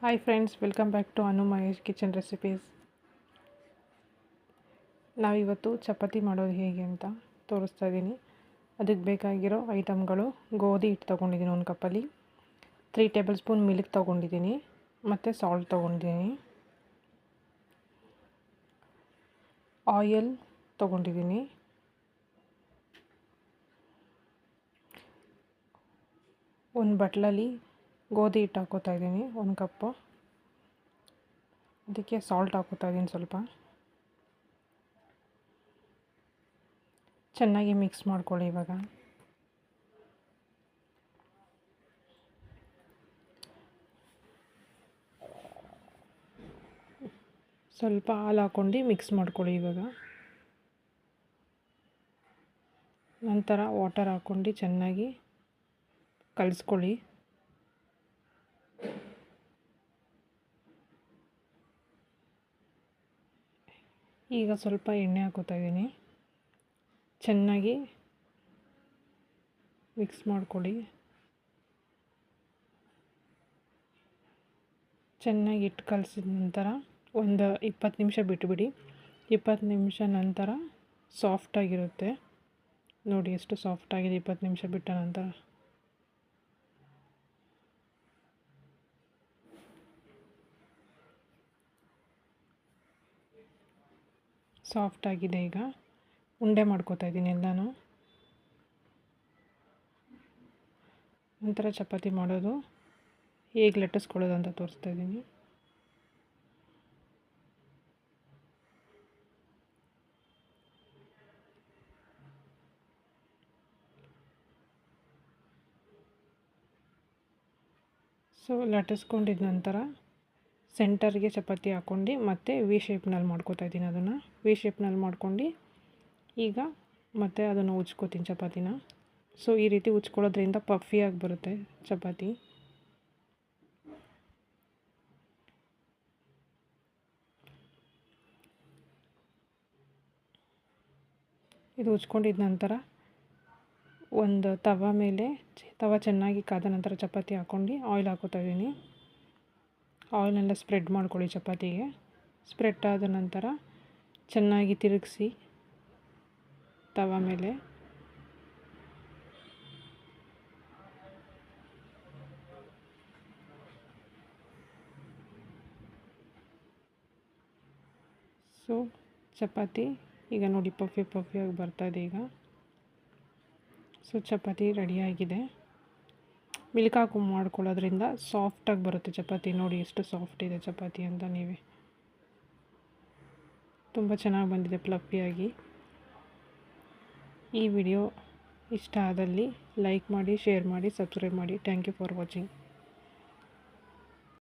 Hi friends, welcome back to Anu Mahesh kitchen recipes. ನಾವಿವತ್ತು ಚಪಾತಿ ಮಾಡೋದು ಹೇಗೆ ಅಂತ ತೋರಿಸ್ತಾ ಇದ್ದೀನಿ. ಅದಕ್ಕೆ ಬೇಕಾಗಿರೋ ಐಟಮ್ಗಳು: ಗೋಧಿ ಹಿಟ್ಟು ತೊಗೊಂಡಿದ್ದೀನಿ 1 ಕಪ್ಪಲ್ಲಿ, 3 ಟೇಬಲ್ ಸ್ಪೂನ್ ಮಿಲ್ಕ್ ತೊಗೊಂಡಿದ್ದೀನಿ, ಮತ್ತು ಸಾಲ್ಟ್ ತೊಗೊಂಡಿದ್ದೀನಿ, ಆಯಿಲ್ ತೊಗೊಂಡಿದ್ದೀನಿ, ಒಂದು ಬಟ್ಲಲ್ಲಿ ಗೋಧಿ ಹಿಟ್ಟು ಹಾಕೋತಾ ಇದ್ದೀನಿ 1 ಕಪ್ಪು. ಅದಕ್ಕೆ ಸಾಲ್ಟ್ ಹಾಕೋತಾ ಇದ್ದೀನಿ ಸ್ವಲ್ಪ. ಚೆನ್ನಾಗಿ ಮಿಕ್ಸ್ ಮಾಡ್ಕೊಳ್ಳಿ. ಇವಾಗ ಸ್ವಲ್ಪ ಹಾಲು ಹಾಕ್ಕೊಂಡು ಮಿಕ್ಸ್ ಮಾಡ್ಕೊಳ್ಳಿ. ಇವಾಗ ನಂತರ ವಾಟರ್ ಹಾಕ್ಕೊಂಡು ಚೆನ್ನಾಗಿ ಕಲಿಸ್ಕೊಳ್ಳಿ. ಈಗ ಸ್ವಲ್ಪ ಎಣ್ಣೆ ಹಾಕೋತಾ ಇದ್ದೀನಿ. ಚೆನ್ನಾಗಿ ಮಿಕ್ಸ್ ಮಾಡ್ಕೊಳ್ಳಿ. ಚೆನ್ನಾಗಿ ಹಿಟ್ಟು ಕಲಸಿದ ನಂತರ ಒಂದು 20 ನಿಮಿಷ ಬಿಟ್ಟುಬಿಡಿ. 20 ನಿಮಿಷ ನಂತರ ಸಾಫ್ಟಾಗಿರುತ್ತೆ. ನೋಡಿ ಎಷ್ಟು ಸಾಫ್ಟಾಗಿದೆ 20 ನಿಮಿಷ ಬಿಟ್ಟ ನಂತರ. ಸಾಫ್ಟಾಗಿದೆ. ಈಗ ಉಂಡೆ ಮಾಡ್ಕೋತಾ ಇದ್ದೀನಿ ಎಲ್ಲನೂ. ನಂತರ ಚಪಾತಿ ಮಾಡೋದು ಹೇಗೆ ಲಟ್ಟಿಸ್ಕೊಳ್ಳೋದು ಅಂತ ತೋರಿಸ್ತಾ ಇದ್ದೀನಿ. ಸೊ ಲಟ್ಟಿಸ್ಕೊಂಡಿದ್ದ ನಂತರ ಸೆಂಟರ್ಗೆ ಚಪಾತಿ ಹಾಕ್ಕೊಂಡು ಮತ್ತೆ ವಿ ಶೇಪ್ನಲ್ಲಿ ಮಾಡ್ಕೋತಾ ಇದ್ದೀನಿ. ಅದನ್ನು ವಿ ಶೇಪ್ನಲ್ಲಿ ಮಾಡ್ಕೊಂಡು ಈಗ ಮತ್ತೆ ಅದನ್ನು ಉಜ್ಕೋತೀನಿ ಚಪಾತಿನ. ಸೊ ಈ ರೀತಿ ಉಜ್ಕೊಳ್ಳೋದ್ರಿಂದ ಪಫಿಯಾಗಿ ಬರುತ್ತೆ ಚಪಾತಿ. ಇದು ಉಜ್ಕೊಂಡಿದ್ದ ನಂತರ ಒಂದು ತವ ಮೇಲೆ ಚೆನ್ನಾಗಿ ಕಾದ ನಂತರ ಚಪಾತಿ ಹಾಕ್ಕೊಂಡು ಆಯಿಲ್ ಹಾಕೋತಾ ಇದ್ದೀನಿ. ಆಯಿಲ್ನೆಲ್ಲ ಸ್ಪ್ರೆಡ್ ಮಾಡ್ಕೊಳ್ಳಿ ಚಪಾತಿಗೆ. ಸ್ಪ್ರೆಡ್ ಆದ ನಂತರ ಚೆನ್ನಾಗಿ ತಿರುಗಿಸಿ ತವ ಮೇಲೆ. ಸೊ ಚಪಾತಿ ಈಗ ನೋಡಿ ಪಫಿಯಾಗಿ ಬರ್ತಾಯಿದೆ ಈಗ. ಸೊ ಚಪಾತಿ ರೆಡಿಯಾಗಿದೆ. ಮಿಲ್ಕ್ ಹಾಕಿ ಮಾಡ್ಕೊಳ್ಳೋದ್ರಿಂದ ಸಾಫ್ಟಾಗಿ ಬರುತ್ತೆ ಚಪಾತಿ. ನೋಡಿ ಎಷ್ಟು ಸಾಫ್ಟ್ ಇದೆ ಚಪಾತಿ ಅಂತ ನೀವೇ. ತುಂಬ ಚೆನ್ನಾಗಿ ಬಂದಿದೆ ಫ್ಲಫಿಯಾಗಿ. ಈ ವಿಡಿಯೋ ಇಷ್ಟ ಆದಲ್ಲಿ ಲೈಕ್ ಮಾಡಿ, ಶೇರ್ ಮಾಡಿ, ಸಬ್ಸ್ಕ್ರೈಬ್ ಮಾಡಿ. Thank you for watching.